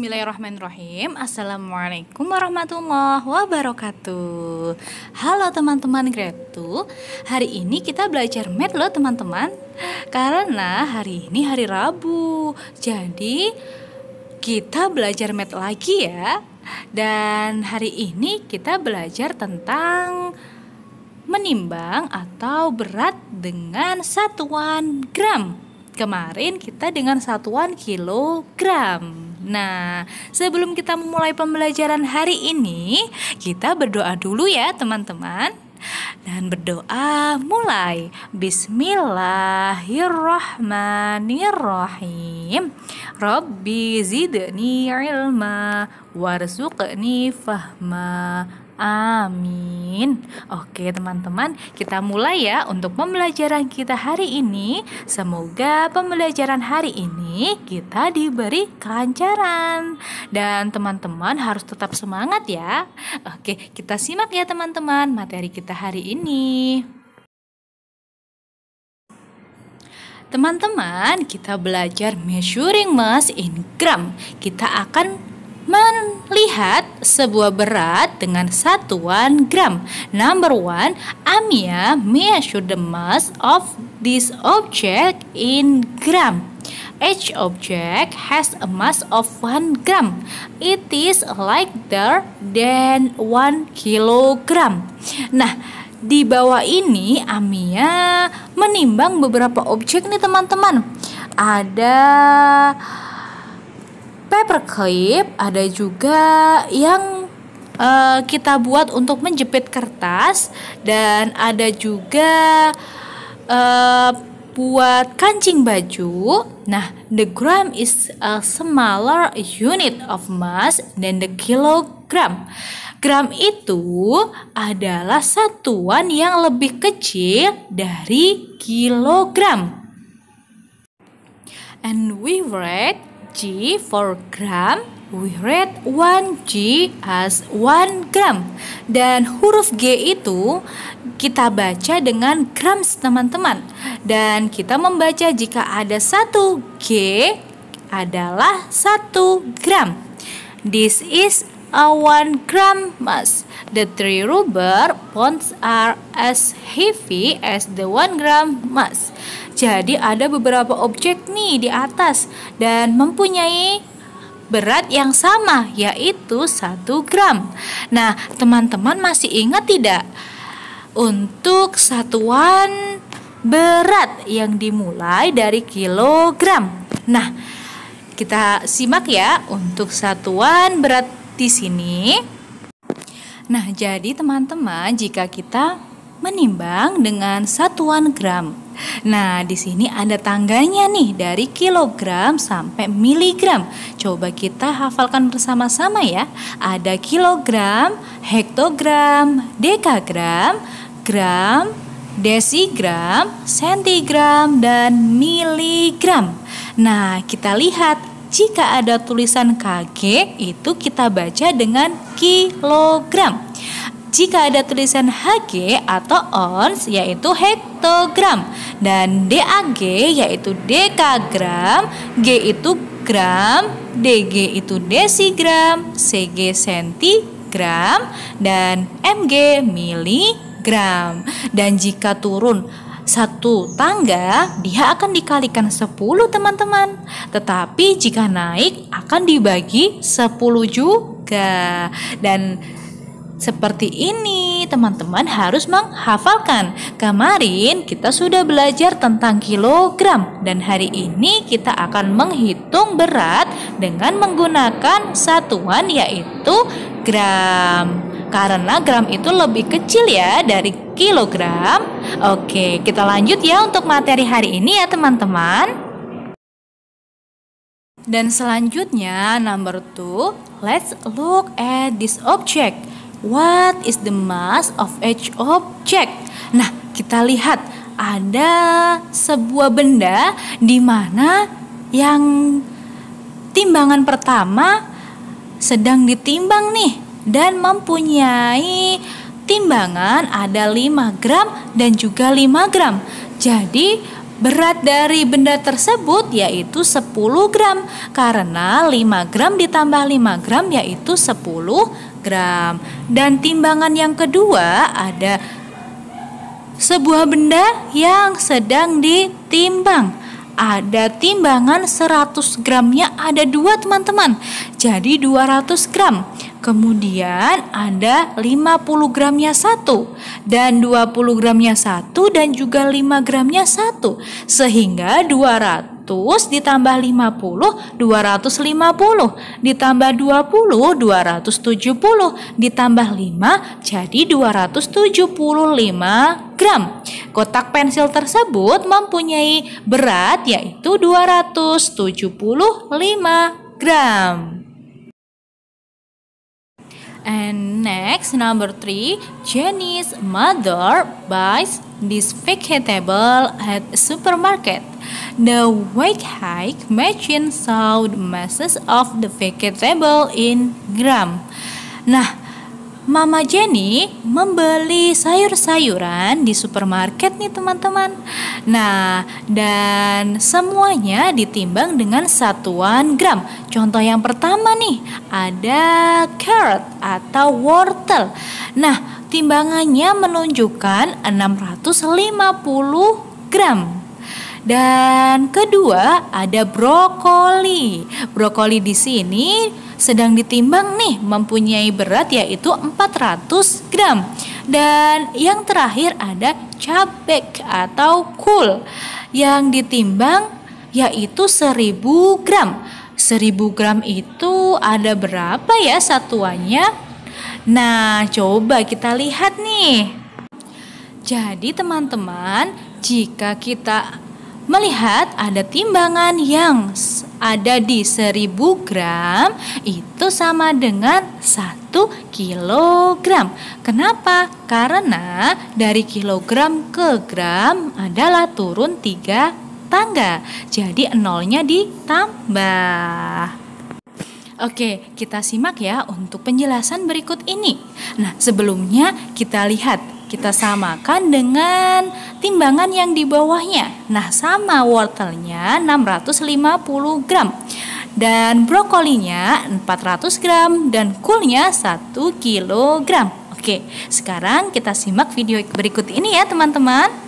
Bismillahirrahmanirrahim. Assalamualaikum warahmatullahi wabarakatuh. Halo teman-teman grade 2. Hari ini kita belajar math loh teman-teman. Karena hari ini hari Rabu. Jadi kita belajar math lagi ya. Dan hari ini kita belajar tentang menimbang atau berat dengan satuan gram. Kemarin kita dengan satuan kilogram. Nah, sebelum kita memulai pembelajaran hari ini, kita berdoa dulu ya teman-teman. Dan berdoa mulai. Bismillahirrahmanirrahim. Rabbi zidni ilma warzuqni fahma. Amin. Oke teman-teman, kita mulai ya untuk pembelajaran kita hari ini. Semoga pembelajaran hari ini kita diberi kelancaran. Dan teman-teman harus tetap semangat ya. Oke, kita simak ya teman-teman materi kita hari ini. Teman-teman, kita belajar measuring mass in gram. Kita akan melihat sebuah berat dengan satuan gram. Number 1, Amia measure the mass of this object in gram. Each object has a mass of 1 gram. It is lighter than 1 kilogram. Nah, di bawah ini Amia menimbang beberapa objek nih teman-teman. Ada paperclip, ada juga yang kita buat untuk menjepit kertas, dan ada juga buat kancing baju. Nah, the gram is a smaller unit of mass than the kilogram. Gram itu adalah satuan yang lebih kecil dari kilogram. And we write G for gram, we write 1G as 1 gram. Dan huruf G itu kita baca dengan grams teman-teman. Dan kita membaca jika ada 1 G adalah 1 gram. This is a 1 gram mass. The 3 rubber bonds are as heavy as the 1 gram mass. Jadi ada beberapa objek nih di atas dan mempunyai berat yang sama, yaitu 1 gram. Nah, teman-teman masih ingat tidak untuk satuan berat yang dimulai dari kilogram? Nah, kita simak ya untuk satuan berat di sini. Nah, jadi teman-teman, jika kita menimbang dengan satuan gram. Nah, di sini ada tangganya nih dari kilogram sampai miligram. Coba kita hafalkan bersama-sama ya. Ada kilogram, hektogram, dekagram, gram, desigram, sentigram, dan miligram. Nah, kita lihat jika ada tulisan kg itu kita baca dengan kilogram. Jika ada tulisan Hg atau ons yaitu hektogram, dan DAG yaitu dekagram, G itu gram, DG itu desigram, CG sentigram, dan MG miligram. Dan jika turun satu tangga, dia akan dikalikan 10 teman-teman. Tetapi jika naik akan dibagi 10 juga. Dan seperti ini teman-teman harus menghafalkan. Kemarin kita sudah belajar tentang kilogram, dan hari ini kita akan menghitung berat dengan menggunakan satuan yaitu gram. Karena gram itu lebih kecil ya dari kilogram. Oke, kita lanjut ya untuk materi hari ini ya teman-teman. Dan selanjutnya number 2, let's look at this object. What is the mass of each object? Nah, kita lihat ada sebuah benda di mana yang timbangan pertama sedang ditimbang nih dan mempunyai timbangan ada 5 gram dan juga 5 gram. Jadi berat dari benda tersebut yaitu 10 gram, karena 5 gram ditambah 5 gram yaitu 10 gram. Dan timbangan yang kedua ada sebuah benda yang sedang ditimbang. Ada timbangan 100 gramnya ada 2 teman-teman, jadi 200 gram. Kemudian ada 50 gramnya 1 dan 20 gramnya 1 dan juga 5 gramnya 1. Sehingga 200 ditambah 50, 250, ditambah 20, 270, ditambah 5 jadi 275 gram. Kotak pensil tersebut mempunyai berat yaitu 275 gram. And next, number 3, Jenny's mother buys this vegetable at a supermarket. The weight height machine saw the masses of the vegetable in gram. Nah, Mama Jenny membeli sayur-sayuran di supermarket nih teman-teman. Nah, dan semuanya ditimbang dengan satuan gram. Contoh yang pertama nih, ada carrot atau wortel. Nah, timbangannya menunjukkan 650 gram. Dan kedua ada brokoli. Brokoli di sini sedang ditimbang nih, mempunyai berat yaitu 400 gram. Dan yang terakhir ada cabai atau kol yang ditimbang yaitu 1000 gram. 1000 gram itu ada berapa ya satuannya? Nah, coba kita lihat nih. Jadi teman-teman, jika kita melihat ada timbangan yang ada di 1000 gram itu sama dengan 1 kilogram. Kenapa? Karena dari kilogram ke gram adalah turun 3 tangga. Jadi nolnya ditambah. Oke, kita simak ya untuk penjelasan berikut ini. Nah, sebelumnya kita lihat, kita samakan dengan timbangan yang di bawahnya. Nah, sama wortelnya 650 gram dan brokolinya 400 gram dan kulnya 1 kilogram. Oke, sekarang kita simak video berikut ini ya teman-teman.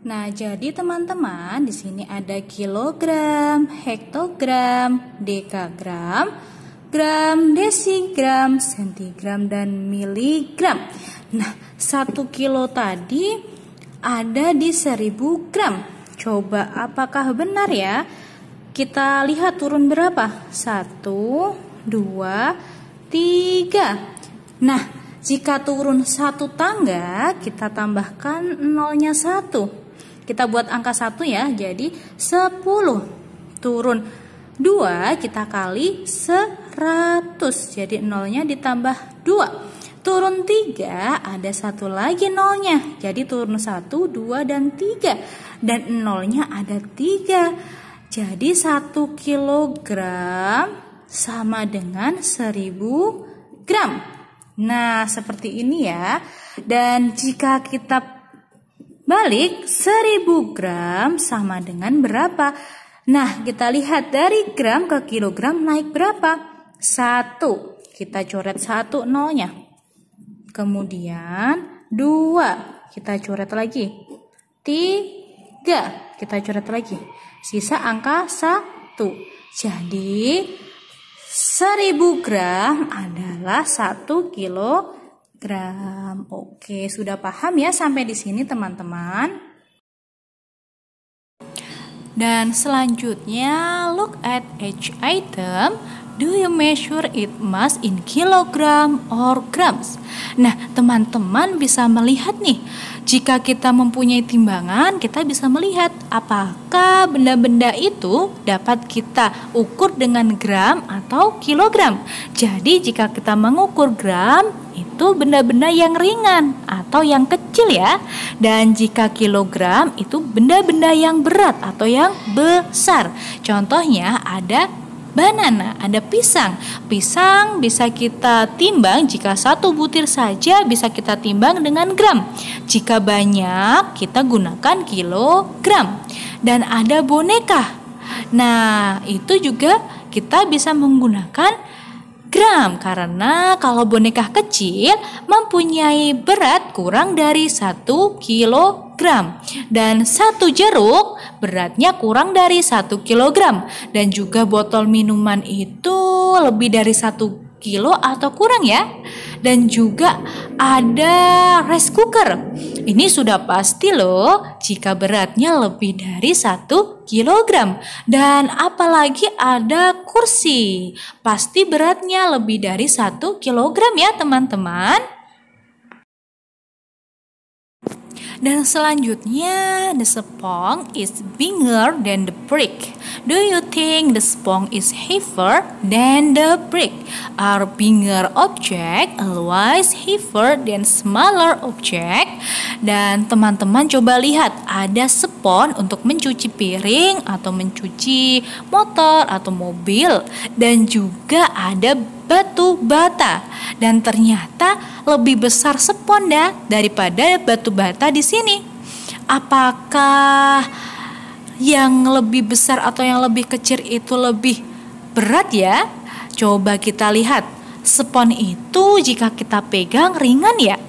Nah, jadi teman-teman, di sini ada kilogram, hektogram, dekagram, gram, desigram, sentigram, dan miligram. Nah, 1 kilo tadi ada di 1000 gram. Coba apakah benar ya? Kita lihat turun berapa? 1, 2, 3. Nah, jika turun 1 tangga, kita tambahkan nolnya 1. Kita buat angka 1 ya, jadi 10. Turun 2 kita kali 100, jadi nolnya ditambah 2. Turun 3 ada 1 lagi nolnya, jadi turun 1, 2, dan 3. Dan nolnya ada 3. Jadi 1 kilogram sama dengan 1000 gram. Nah, seperti ini ya. Dan jika kita balik, 1000 gram sama dengan berapa? Nah, kita lihat dari gram ke kilogram naik berapa? 1. Kita coret 1 nolnya. Kemudian 2. Kita coret lagi. 3. Kita coret lagi. Sisa angka 1. Jadi 1000 gram adalah 1 kilogram. Oke, sudah paham ya sampai di sini teman-teman? Dan selanjutnya, look at each item. Do you measure it mass in kilogram or grams? Nah, teman-teman bisa melihat nih. Jika kita mempunyai timbangan, kita bisa melihat apakah benda-benda itu dapat kita ukur dengan gram atau kilogram. Jadi, jika kita mengukur gram, itu benda-benda yang ringan atau yang kecil ya. Dan jika kilogram itu benda-benda yang berat atau yang besar. Contohnya ada banana, ada pisang. Pisang bisa kita timbang, jika 1 butir saja bisa kita timbang dengan gram. Jika banyak, kita gunakan kilogram. Dan ada boneka. Nah, itu juga kita bisa menggunakan gram, karena kalau boneka kecil mempunyai berat kurang dari 1 kilogram, dan 1 jeruk beratnya kurang dari 1 kilogram, dan juga botol minuman itu lebih dari 1 kilo atau kurang ya. Dan juga ada rice cooker, ini sudah pasti loh jika beratnya lebih dari 1 kilogram. Dan apalagi ada kursi, pasti beratnya lebih dari 1 kilogram ya teman-teman. Dan selanjutnya, the sponge is bigger than the brick. Do you think the sponge is heavier than the brick? Are bigger object always heavier than smaller object? Dan teman-teman coba lihat, ada spons untuk mencuci piring atau mencuci motor atau mobil, dan juga ada batu bata, dan ternyata lebih besar spons daripada batu bata di sini. Apakah yang lebih besar atau yang lebih kecil itu lebih berat ya? Coba kita lihat, spons itu jika kita pegang ringan ya,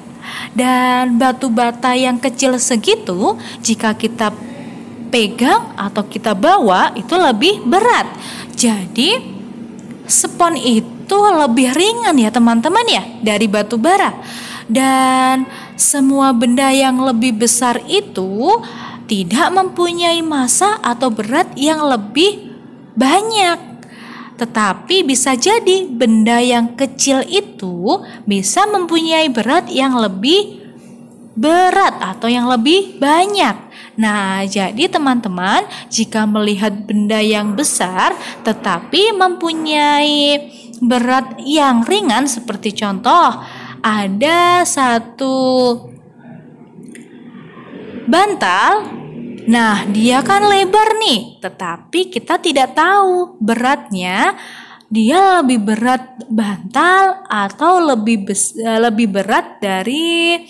dan batu bata yang kecil segitu jika kita pegang atau kita bawa itu lebih berat. Jadi spons itu lebih ringan ya teman-teman ya dari batu bara. Dan semua benda yang lebih besar itu tidak mempunyai massa atau berat yang lebih banyak. Tetapi bisa jadi benda yang kecil itu bisa mempunyai berat yang lebih berat atau yang lebih banyak. Nah, jadi teman-teman, jika melihat benda yang besar tetapi mempunyai berat yang ringan, seperti contoh ada satu bantal. Nah, dia kan lebar nih, tetapi kita tidak tahu beratnya dia lebih berat bantal atau lebih berat dari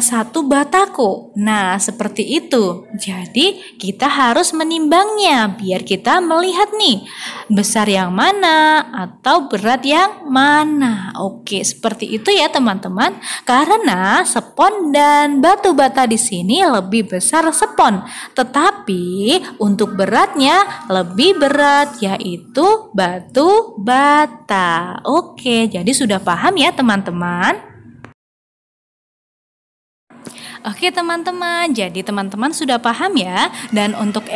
satu batako. Nah, seperti itu. Jadi kita harus menimbangnya biar kita melihat nih besar yang mana atau berat yang mana. Oke, seperti itu ya teman-teman. Karena spons dan batu bata di sini lebih besar spons, tetapi untuk beratnya lebih berat, yaitu batu bata. Oke, jadi sudah paham ya teman-teman? Oke teman-teman, jadi teman-teman sudah paham ya. Dan untuk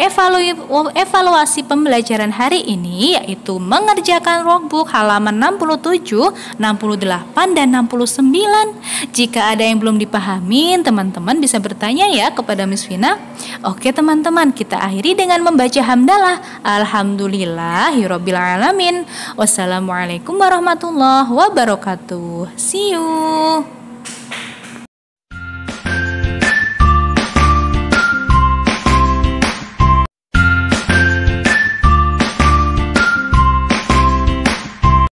evaluasi pembelajaran hari ini, yaitu mengerjakan workbook halaman 67, 68, dan 69. Jika ada yang belum dipahami, teman-teman bisa bertanya ya kepada Miss Vina. Oke teman-teman, kita akhiri dengan membaca hamdalah. Alhamdulillahirabbil alamin. Wassalamualaikum warahmatullahi wabarakatuh. See you.